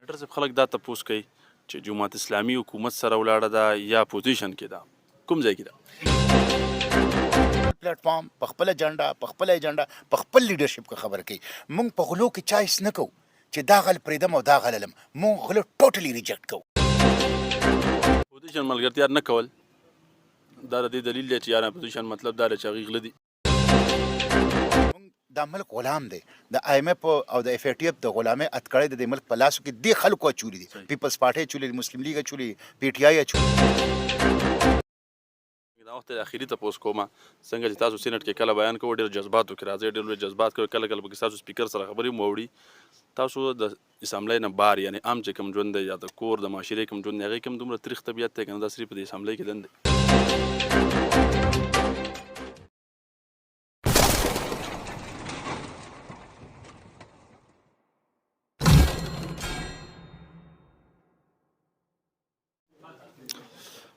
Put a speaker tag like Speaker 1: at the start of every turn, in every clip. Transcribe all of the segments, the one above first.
Speaker 1: ډاکټر صاحب خلک دا تپوس کوي چې جماعت اسلامي حکومت سره ولاړه ده یا پوزیشن کې ده، کوم ځای کې ده؟
Speaker 2: پلیټ فارم په خپل ایجنډا په خپل خپل لیډرشپ کې خبره کوي. مونږ په غلو کې چایس نه کوو چې دا غل پرېدم او دا غللم. مونږ غلو ټوټلی ریجیکټ کوو.
Speaker 1: پوزیشن ملګرتیا نه کول دا د دې دلیل دی چې یاره پوزیشن مطلب دا دی چې هغوی غله دي.
Speaker 2: دا ملک غلام دی. د آی ایم ایف او د اف ای ټی اف د غلامۍ اتکړۍ د دې ملک په لاسو کې دې خلکو اچولي دي. پیپلز پارټۍ اچولي دي، مسلم لیګ اچولي دي، پی ټي آی اچولي.
Speaker 1: دا وخت اخري تپوس کومه څنګه چې تاسو سینټ کې کله بیان کوو ډېر جذباتو کې راځئ، ډېر لوی جذبات کوئ، کله کله پکې ستاسو سپیکر سره خبرې مو واوري. تاسو د اسامبلۍ نه بار یعنې عام چې کوم ژوند دی یا د کور د معاشرې کوم ژوند دی هغې کې هم دومره تریخ طبیعت دی که نه دا صرف په دې اسامبلۍ کې دند دی؟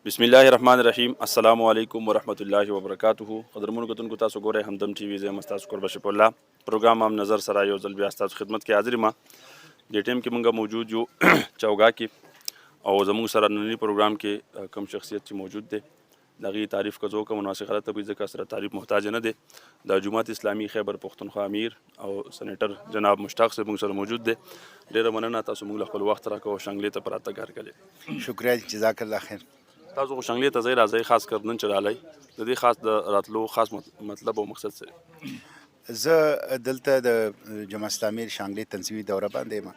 Speaker 1: بسم الله الرحمن الرحیم. السلام علیکم ورحمۃ اللہ وبرکاتہ. قدرمنو کتونکو تاسو ګورئ همدم ټي وي، زه یم ستاسو کور بشیر الله. پروګرام هم نظر سره یو ځل بیا ستاسو خدمت کې حاضر یم. دې ټایم کې مونږ موجود یو چوګا کې او زموږ سره ننني پروګرام کې کوم شخصیت چې موجود دی د هغې تعریف که زه وکړم نو هسې غلطه به وي ځکه سره تعریف محتاج نه دی. د جماعت اسلامي خیبر پښتونخوا امیر او سینیټر جناب مشتاق صاحب موږ سره موجود دی. ډېره مننه تاسو موږ له خپل وخت راکړو او شنګلې ته په راتګ هرکلی.
Speaker 2: شکریه، جزاک الله خیر.
Speaker 1: تاسو خو شنګلې ته ځئ راځئ، خاص کر نن چې رالی د دې خاص د راتلو خاص مطلب او مقصد څه دی؟
Speaker 2: زه دلته د جماعت اسلامي شانګلې تنظیمي دوره باندې یم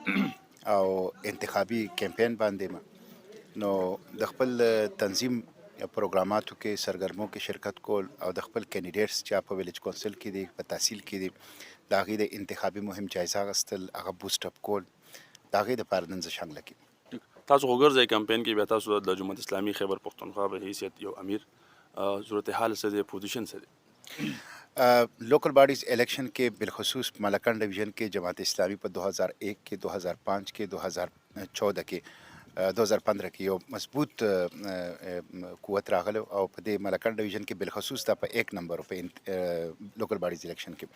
Speaker 2: او انتخابي کمپین باندې یم. نو د خپل تنظیم پروګراماتو کې سرګرمو کې شرکت کول او د خپل کینډیډیټس چې په ویلیج کونسل کې دي، په تحصیل کې دي، د هغې د انتخابي مهم جایزه اخیستل، هغه بوسټ اپ کول، د هغې دپاره نن زه شانګله کې.
Speaker 1: تاسو خو ګرځئ کمپین کې بیا تاسو د جماعت اسلامي خیبر پښتونخوا په حیثیت یو امیر صورتحال څه دی، پوزیشن څه دی؟
Speaker 2: لوکل باډیز الیکشن کې بالخصوص ملکن ډویژن کې جماعت اسلامی په 2001 کې، 2005 کې، 2014 کې، 2015 کې یو مضبوط قوت راغلی او په دې ملکن ډویژن کې بالخصوص دا په 1 نمبر په لوکل باډیز الیکشن کې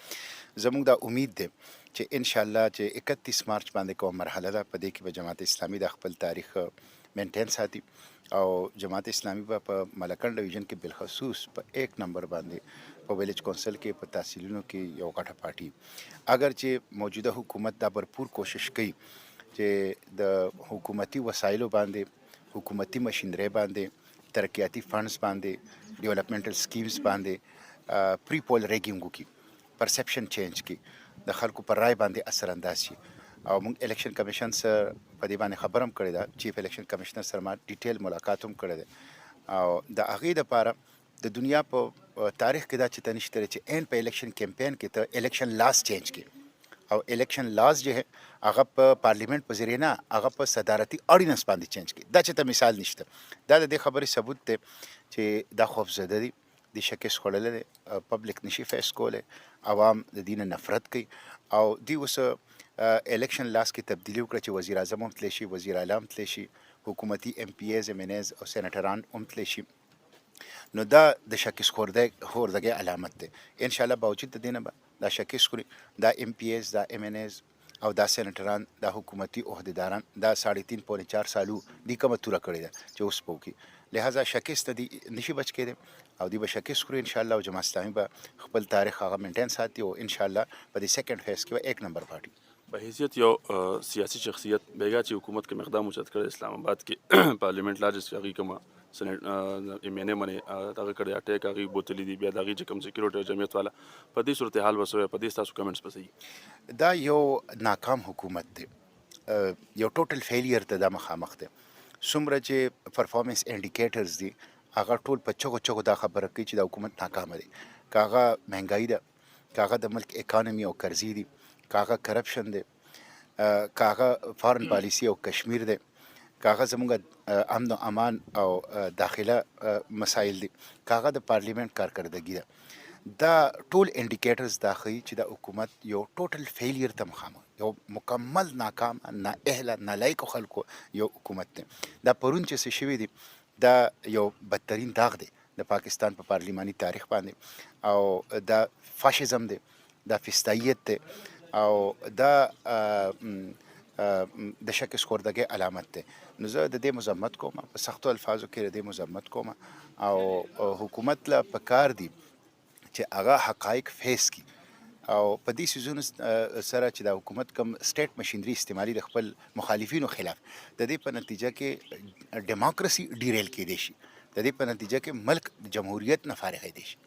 Speaker 2: زموږ دا امید دی چې ان شاء الله چې 31 مارچ باندې کوم مرحله ده په دې کې به جماعت اسلامي د خپل تاریخ مینټین ساتي او جماعت اسلامي به په ملکن ډویژن کې بالخصوص په 1 نمبر باندې په ویلیج کونسل کې په تحصیلونو کې یو غټه پارټي. اگر چې موجوده حکومت دا بھرپور کوشش کوي چې د حکومتي وسایلو باندې، حکومتي مشینرۍ باندې، ترقیاتي فنډز باندې، ډیولپمنټل سکیمز باندې پری پول ریګینګ وکړي، پرسپشن چینج کړي، د خلکو پر رای باندې اثر انداز شي. او موږ الیکشن کمیشن سره په دې باندې خبره هم کړې ده، چیف الیکشن کمیشنر سره ما ډیټیل ملاقات هم کړی دی او د هغې دپاره د دنیا په تاریخ کې دا چې ته نشته چې این په الیکشن کمپین کې ته الیکشن لاز چینج کړي او الیکشن لاز جو ہے هغه په پارلیمنت په ذریعه نه، هغه په صدارتي اورډیننس باندې چینج کړي. دا چې ته مثال نشته. دا د دې خبرې ثبوت دی چې دا خوفزده دي، د شکست خوړلی دی، پبلک نشي فیس کولی، عوام د دې نه نفرت کوي او دوی اوس الیکشن لاس کې تبدیلي وکړه چې وزیر اعظم هم تلی شي، وزیر اعلی هم تلی شي، حکومتي ایم پی ایز، ایم این ایز او سینیټران هم تلی شي. نو دا د شکست خوردګۍ علامت دی. ان شاء الله باوجود د دې نه به دا شکست خوري، دا ایم پی ایز، دا ایم این ایز او دا سینیټران، دا حکومتي عهدیداران دا 3.5 پونې 4 سالو دې کومه توره کړې ده چې اوس به وکړي. لہذا شکست ته دې نشي بچ کېدی او دوی به شکست خوري ان شاء الله او جماعت اسلامي به خپل تاریخ هغه مینټین ساتي او ان شاء الله په دې سیکنډ فیز کې به 1 نمبر پارټي.
Speaker 1: په حیثیت یو سیاسي شخصیت بیګا چې حکومت کې اقدام اوچت کړی اسلام آباد کې پارلیمنت لارجسټ هغې کومه سنټ ایم این اے باندې دغه کړی اټیک هغې بوتلي دي، بیا د هغې چې کوم سیکیورټي او جمعیت والا په دې صورتحال به څه وایي؟ په دې ستاسو کمنټس به څه وي؟
Speaker 2: دا یو ناکام حکومت دی، یو ټوټل فیلیر ته دا مخامخ دی. څومره چې پرفارمنس انډیکیټرز دي هغه ټول په چغو دا خبره کوي چې دا حکومت ناکامه دی. که هغه مهنګایي ده، که هغه د ملک اکانومي او قرضې دي، که هغه کرپشن دی، که هغه فارن پالیسي او کشمیر دی، که هغه زموږ امن و امان او داخله مسایل دي، که هغه د پارلیمنت کارکردګي ده، دا ټول انډیکیټرز دا ښیي چې دا حکومت یو ټوټل فیلیر ته مخامخ، یو مکمل ناکام، نااهله، نالایقو خلکو یو حکومت دی. دا پرون چې څه شوي دي دا یو بدترین داغ دی د پاکستان په پارلیماني تاریخ باندې او دا فاشیزم دی، دا فستاییت دی او دا د شک سپوردګۍ علامت دی. نو زه د دې مذمت کوم، په سختو الفاظو کې د دې مذمت کوم، او حکومت له پکار دی چې هغه حقایق فیس کی، او په دې سیزونو سره چې د حکومت کم سټیټ مشینری استعمالي د خپل مخالفینو خلاف، د دې په نتیجه کې ډیموکراسي ډیریل کېدی شي، د دې په نتیجه کې ملک د جمهوریت نه فارغ دی شي.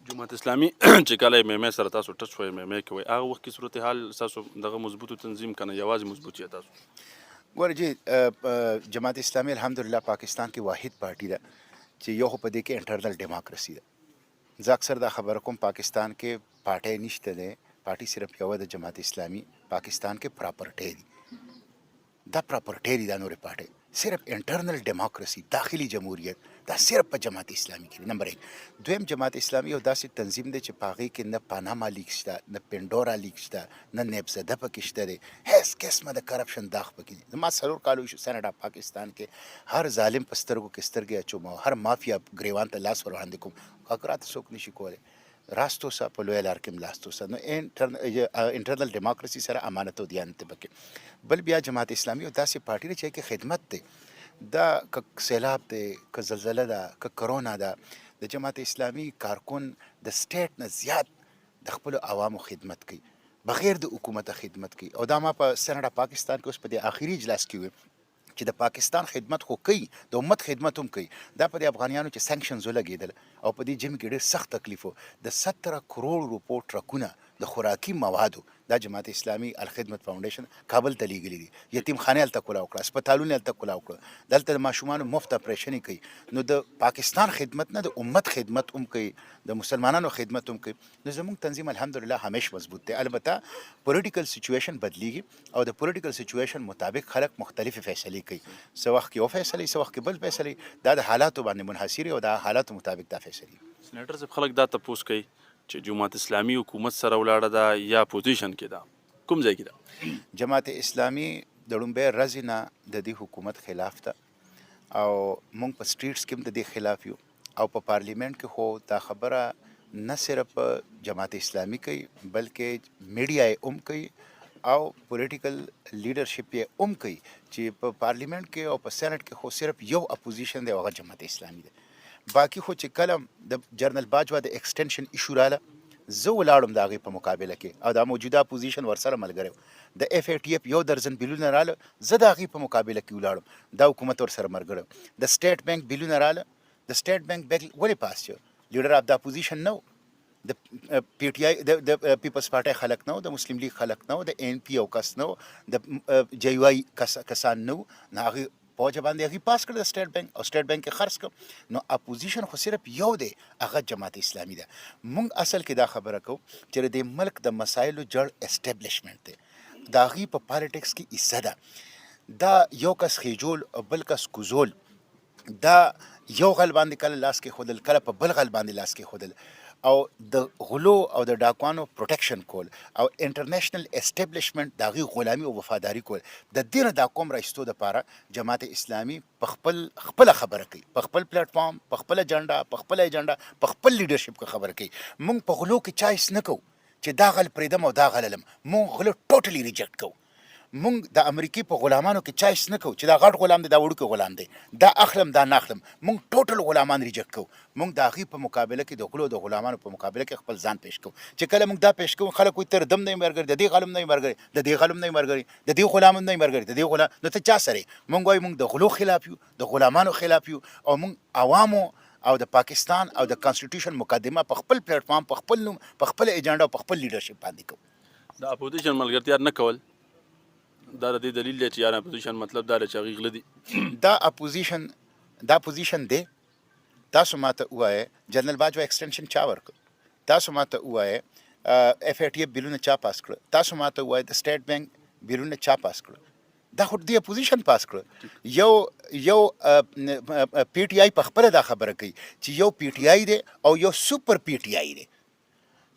Speaker 1: جماعت اسلامي چې کله ایم ایم ای سره تاسو ټچ شوی، ایم ایم ای کوي هغه وخت کې صورتحال تاسو دغه مضبوطو تنظیم کنه یوازې مضبوط یې تاسو؟
Speaker 2: ګوره جی، جماعت اسلامي الحمدلله پاکستان کې واحد پارټي ده چې یو خو په دې کې انټرنل ډیموکراسي ده. زه اکثر دا خبره کوم پاکستان کې پارټۍ نشته دی، پارټي صرف یوه د جماعت اسلامي پاکستان کې پراپرټۍ دي، دا پراپرټۍ دي، دا نورې پارټۍ صرف انټرنل ډیموکراسي داخلي جمهوریت دا صرف په جماعت اسلامي کې. نمبر 1. دویم، جماعت اسلامي یو داسې تنظیم دی چې په هغې کې نه پاناما لیک شته، نه پنډورا لیک شته، نه نیبزده پکې شته دی، هېڅ قسمه د کرپشن داغ پکې دی. زما 4 کالو شو سینډا پاکستان کې، هر ظالم په سترګو کې سترګې اچوم او هر مافیا ګریوان ته لاس ور وړاندې کوم، هغه راته څوک نشي کولی. راستو سه په لویه لار کې ملاستو سه. نو انټرنل ډیموکراسي سره امانت او دیانت پکې. بل بیا جماعت اسلامي یو داسې پارټي دی چې کې خدمت دی، دا که سیلاب دی، که زلزله ده، که کرونا ده، د جماعت اسلامي کارکن د سټیټ نه زیات د خپلو عوامو خدمت کوي، بغیر د حکومت خدمت کوي. او دا ما په سینډا پاکستان کې اوس په دې آخري اجلاس کې وي چې د پاکستان خدمت خو کوي، د امت خدمت هم کوي. دا په دې افغانیانو چې سینکشنز ولګېدل او په دې جمع کې ډېر سخت تکلیف و، د 17 کروڑ روپو ټرکونه د خوراکي موادو دا جماعت اسلامي الخدمت فاونډیشن کابل ته لیږلي دي، یتیم خانې هلته کولاو کړه، هسپتالونه هلته کولاو کړه، دلته د ماشومانو مفت اپریشن کوي. نو د پاکستان خدمت نه د امت خدمت هم کوي، د مسلمانانو خدمت هم کوي. نو زموږ تنظیم الحمدلله همیش مضبوط دی. البته پولیټیکل سچویشن بدلیږي او د پولیټیکل سچویشن مطابق خلک مختلفې فیصلې کوي، څه وخت کې یو فیصلې، څه وخت کې بل فیصلې، دا د حالاتو باندې منحصر او د حالاتو مطابق دا فیصلې.
Speaker 1: سینیټر صاحب خلک دا تپوس کوي چې جماعت اسلامي حکومت سره ولاړه ده یا پوزیشن کې ده، کوم ځای کې ده؟
Speaker 2: جماعت اسلامي د لومبۍ ورځې نه د دې حکومت خلاف ده او موږ په سټریټس کې هم د دې خلاف یو، او په پارلیمنت کې خو دا خبره نه صرف جماعت اسلامي کوي بلکې میډیا یې هم کوي او پولیټیکل لیډرشپ یې هم کوي، چې په پارلیمنت کې او په سینټ کې خو صرف یو اپوزیشن دی او هغه جماعت اسلامي دی. باقي خو چې کله د جنرال باجوا د ایکسټنشن ایشو راله، زه ولاړم د هغې په مقابله کې او دا موجوده اپوزیشن ورسره ملګری و. د اف ای ټي اف 1 درجن بیلونه راله، زه د هغې په مقابله کې ولاړم، دا حکومت ورسره ملګری و. د سټیټ بینک بیلونه راله، د سټیټ بینک بیل ولې پاس شو؟ لیډر اف د اپوزیشن نه و، د پی ټي آی د پیپلز پارټۍ خلک نه و، د مسلم لیگ خلک نه و، د این پی او کس نه و، د جی یو آی کسان نه و، نه هغې په وجه باندې هغې پاس کړه د سټیټ بینک او سټیټ بینک کې خرڅ کړه. نو اپوزیشن خو صرف یو دی، هغه جماعت اسلامي ده. موږ اصل کې دا خبره کوو چې د ملک د مسایلو جړ اسټیبلیشمنټ دی، د هغې په پالیټکس کې حصه ده. دا یو کس خیجول او بل کس کوزول، دا یو غل باندې کله لاس کې خودل، کله په بل غل باندې لاس کې خودل، او د غلو او د ډاکوانو پروټیکشن کول او انټرنیشنل اسټیبلیشمنټ د هغې غلامي او وفاداري کول، د دې نه دا قوم رایستو دپاره جماعت اسلامي په خپله خبره کوي، په خپل پلیټفارم، په خپله اجنډا، په خپله ایجنډا، په خپل لیډرشپ کې خبره کوي. موږ په غلو کې چایس نه کوو چې دا غل پرېږدم او دا غل علم، موږ غلو ټوټلی ریجیکټ کوو. موږ د امریکې په غلامانو کې چایس نه کوو چې دا غټ غلام دی، دا وړوکی غلام دی، دا اخلم دا نه اخلم، موږ ټوټل غلامان ریجیکټ کوو. موږ د هغې په مقابله کې د غلو د غلامانو په مقابله کې خپل ځان پیش کوو. چې کله موږ دا پیش کوو، خلک وایي تر دم نه یې ملګري، د دې غلم نه یې ملګري، د دې غلم نه یې ملګري، د دې غلام نه یې ملګري، د دې غلام، نو ته چا سره یې؟ موږ وایو موږ د غلو خلاف یو، د غلامانو خلاف یو، او موږ عوامو او د پاکستان او د کانسټیټیوشن مقدمه په خپل پلیټفارم، په خپل نوم، په خپل ایجنډا او په خپل لیډرشپ باندې کوو.
Speaker 1: د اپوزیشن ملګرتیا نه کول دا د دې دلیل دی چې یار اپوزیشن مطلب دا دی چې هغې غله دي.
Speaker 2: دا اپوزیشن دی. تاسو ماته ووایه جنرال باجوا ایکسټنشن چا ورکړ؟ تاسو ماته ووایه اف ای ټي اف بیلونه چا پاس کړه؟ تاسو ماته ووایه د سټیټ بینک بیلونه چا پاس کړه؟ دا خو د اپوزیشن پاس کړه. یو پی ټي آی په خپله دا خبره کوي چې یو پی ټي آی دی او یو سوپر پی ټي آی دی،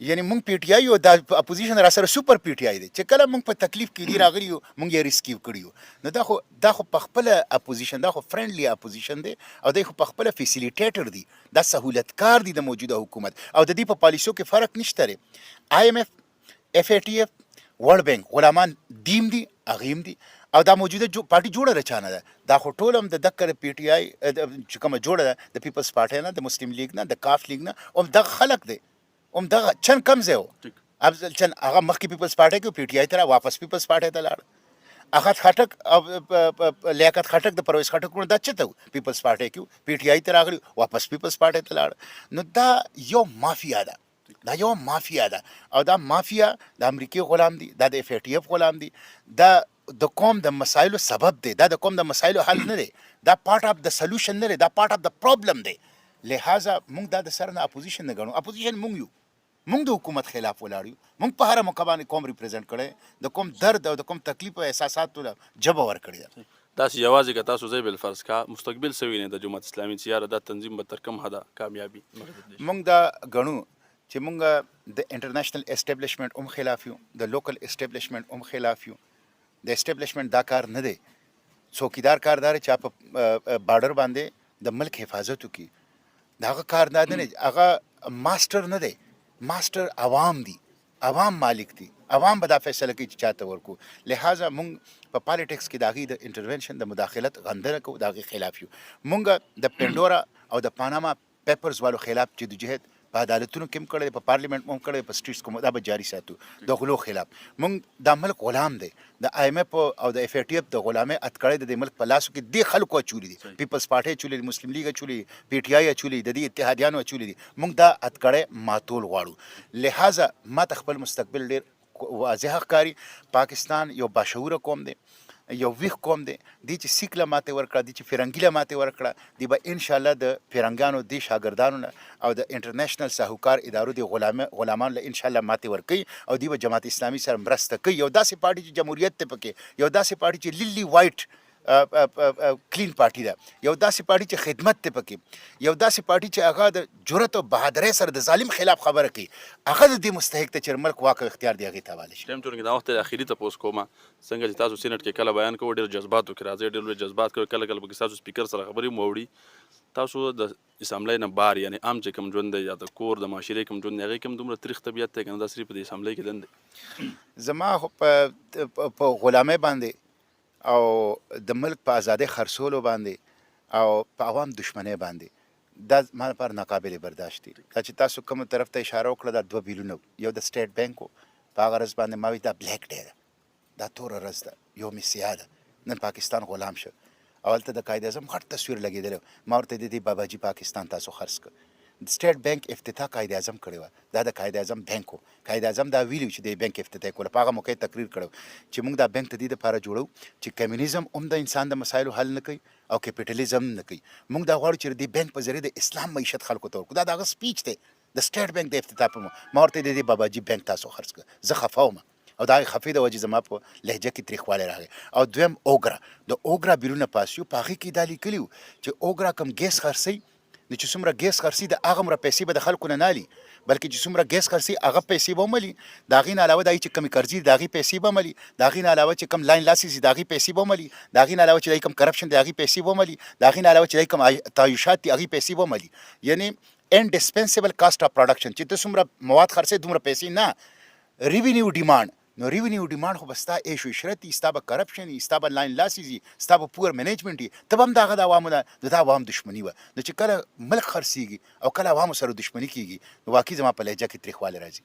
Speaker 2: یعنی موږ پی ټي آی یو، دا اپوزیشن را سره سوپر پی ټي آی دی. چې کله موږ په تکلیف کې دی راغلي یو، موږ یې ریسکیو کړي یو. نو دا خو په خپله اپوزیشن، دا خو فرینډلی اپوزیشن دی او دی خو په خپله فیسیلیټیټر دی، دا سهولتکار دی د موجوده حکومت، او د دې په پالیسیو کې فرق نشته دی. آی ایم ایف، اف ای ټي اف، ورلډ بینک غلامان دیم دي، هغې هم دي، او دا موجوده پارټي جوړه رچانه ده دا خو ټول هم د دکر پی ټی آی چې کومه جوړه ده د پیپلز پارټي نه د مسلم لیگ نه د کاف لیگ نه هم دغه خلق دی هم دغه چن کم ځای و افضل چن هغه مخکې پیپلز پارټي کې پی ټی آی ته واپس پیپلز پارټي ته لاړ اخت خټک لیاقت خټک د پرویز خټک ونه دا چته پیپلز پارټي کې پی ټی آی ته راغلی واپس پیپلز پارټي ته لاړ نو دا یو مافیا ده دا یو مافیا ده او دا مافیا د امریکای غلام دی دا د اف ای ټی اف غلام دی دا د قوم د مسایلو سبب دی دا د قوم د مسایلو حل نه دی دا پارت اف د سولوشن نه دی دا پارت اف د پرابلم دی لہذا موږ دا د سر نه اپوزیشن نه غنو اپوزیشن موږ یو موږ د حکومت خلاف ولاړ یو موږ په هر موقع باندې قوم ریپرزینټ کړي د قوم درد او د قوم تکلیف او احساسات له جبه ور کړی
Speaker 1: تاسو یوازې که تاسو ځای بل فرض کا مستقبل سوي نه د جماعت اسلامي چې یاره دا تنظیم به تر کوم حده کامیابی
Speaker 2: موږ دا غنو چې موږ د انټرنیشنل اسټابلیشمنت هم خلاف یو د لوکل اسټابلیشمنت هم خلاف یو د اسټابلیشمنت دا کار نه دی څوکیدار کاردار چې په بارډر باندې د ملک حفاظت وکړي داغه کار نه دی هغه ماستر نه دی ماستر عوام دي عوام مالک دي عوام به دا فیصله کوي چې چاته ورکو لہذا موږ په پالیټکس کې داغي د انټرونشن د مداخلت غندنه کوو داغي خلاف یو موږ د پینډورا او د پاناما پیپرز والو خلاف چې د جهاد په عدالتونو کې هم کړی په پارلیمنت هم کړی په سټریټس کوم دا به جاری ساتو د غلو خلاف موږ دا ملک غلام دی د آی ایم ایف او د اف ای ټی اف د غلامۍ اتکړې د ملک په لاسو کې د خلکو چولې دي پیپلز پارټي چولې مسلم لیگ چولې پی ټی آی چولې د دې اتحادیانو چولې دي موږ دا اتکړې ماتول غواړو لہذا ما خپل مستقبل ډیر واضح ښکاري پاکستان یو باشعوره قوم دی یو ویښ قوم دی دی چې سیک له ماتې ورکړه دی چې فرنګي له ماتې ورکړه دی به انشاءالله د فرنګانو دی شاګردانو نه او د انټرنیشنل ساهوکار ادارو د غلامانو له انشاءالله ماتې ورکوي او دی به جماعت اسلامي سره مرسته کوي یو داسې پارټي چې جمهوریت ته پکې یو داسې پارټي چې لیلی وایټ کلین پارټي ده یو داسې پارټي چې خدمت ته پکې یو داسې پارټي چې هغه د جرأت او بهادرۍ سره د ظالم خلاف خبره کوي هغه د دې مستحق ته چې ملک واقع اختیار دی هغې ته حواله شي
Speaker 1: ټایم ټورنګ دا وخت اخیری تپوس کومه څنګه چې تاسو سینټ کې کله بیان کوو ډېر جذباتو کې راځي ډېر لوی جذبات کوي کله کله پکې تاسو سپیکر سره خبرې موړي تاسو د اسامبلۍ نه بار یعنی عام چې کوم ژوند دی یا د کور د معاشرې کوم ژوند دی هغې کوم دومره تریخ طبیعت دی که نه دا صرف په دې اسامبلۍ کې دند دی
Speaker 2: زما خو په غلامۍ باندې او د ملک په ازادۍ خرڅولو باندې او په عوام دشمنۍ باندې دا ما لپاره ناقابل برداشت دي دا چې تاسو کوم طرف ته اشاره وکړه دا دوه بیلونه یو د سټیټ بانک و په هغه ورځ باندې ما وایي دا بلیک ډے ده دا توره ورځ ده یو مې سیاه ده نن پاکستان غلام شو او هلته د قائد اعظم غټ تصویر لګېدلی ما ورته د دې باباجي پاکستان تاسو خرڅ کړ د سټیټ بانک افتتاح قائد اعظم کړی وه دا د قائد اعظم بانک و قائد اعظم دا ویلي چې د بانک افتتاح کوله په هغه موقع تقریر کړی چې موږ دا بانک د دې دپاره جوړو چې کمیونیزم هم د انسان د مسایلو حل نه کوي او کیپیټالیزم نه کوي موږ دا غواړو چې د دې بانک په ذریعه د اسلام معیشت خلکو ته ورکړو دا د هغه سپیچ دی د سټیټ بانک د افتتاح په ما ورته د دې باباجي بانک تاسو خرڅ کړه زه خفه وم او دا خفې د وجې زما په لهجه کې تریخوالی راغی او دویم اوګرا د اوګرا بیلونه پاس یو په هغې کې دا لیکلي وو چې اوګرا کوم ګیس خرڅوي نو چې څومره ګیس خرڅي د هغه مره پیسې به د خلکو نه نالي بلکې چې څومره ګیس خرڅي هغه پیسې به وملي د هغې نه علاوه د هغې چې کمې قرضې د هغې پیسې به وملي د هغې نه علاوه چې کم لاین لاسز دي د هغې پیسې به وملي د هغې نه علاوه چې د کم کرپشن د هغې پیسې به وملي د هغې نه علاوه چې د کم تعیشات دي هغې پیسې به وملي یعنې انډسپنسیبل کاسټ اف پروډکشن چې ته څومره مواد خرڅوې دومره پیسې نه ریونیو ډیمانډ نو ریونیو ډیمانډ خو به ستا عیش و عشرت وي ستا به کرپشن وي ستا به لاین لاسز وي ستا به پور مینجمنټ وي ته به هم د هغه د عوامو نه د دا عوام دښمني وه نو چې کله ملک خرڅېږي او کله عوامو سره دښمني کېږي نو واقعي زما په لهجه کې تریخوالی راځي